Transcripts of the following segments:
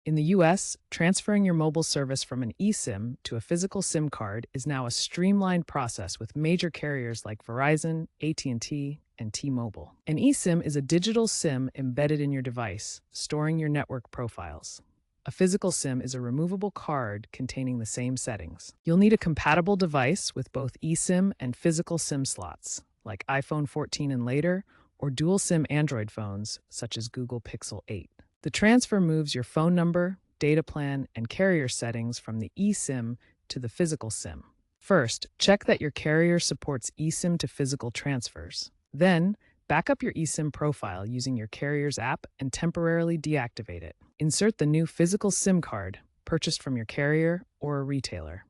In the US, transferring your mobile service from an eSIM to a physical SIM card is now a streamlined process with major carriers like Verizon, AT&T, and T-Mobile. An eSIM is a digital SIM embedded in your device, storing your network profiles. A physical SIM is a removable card containing the same settings. You'll need a compatible device with both eSIM and physical SIM slots, like iPhone 14 and later, or dual SIM Android phones, such as Google Pixel 8. The transfer moves your phone number, data plan, and carrier settings from the eSIM to the physical SIM. First, check that your carrier supports eSIM to physical transfers. Then, back up your eSIM profile using your carrier's app and temporarily deactivate it. Insert the new physical SIM card purchased from your carrier or a retailer.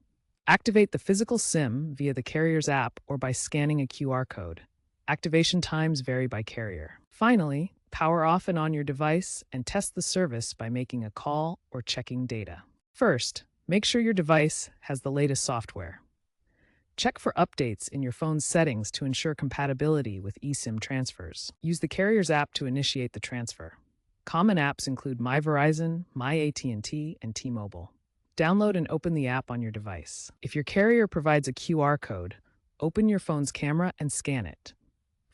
Activate the physical SIM via the carrier's app or by scanning a QR code. Activation times vary by carrier. Finally, power off and on your device and test the service by making a call or checking data. First, make sure your device has the latest software. Check for updates in your phone's settings to ensure compatibility with eSIM transfers. Use the carrier's app to initiate the transfer. Common apps include My Verizon, My AT&T, and T-Mobile. Download and open the app on your device. If your carrier provides a QR code, open your phone's camera and scan it.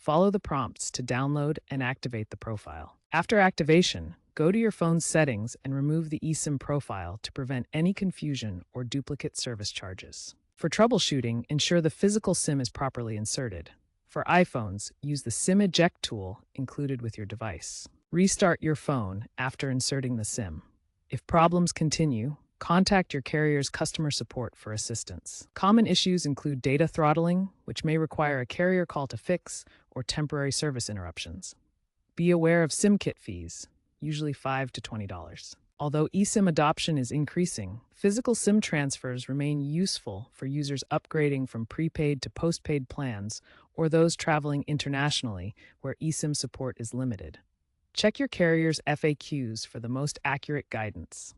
Follow the prompts to download and activate the profile. After activation, go to your phone's settings and remove the eSIM profile to prevent any confusion or duplicate service charges. For troubleshooting, ensure the physical SIM is properly inserted. For iPhones, use the SIM eject tool included with your device. Restart your phone after inserting the SIM. If problems continue, contact your carrier's customer support for assistance. Common issues include data throttling, which may require a carrier call to fix, or temporary service interruptions. Be aware of SIM kit fees, usually $5 to $20. Although eSIM adoption is increasing, physical SIM transfers remain useful for users upgrading from prepaid to postpaid plans or those traveling internationally where eSIM support is limited. Check your carrier's FAQs for the most accurate guidance.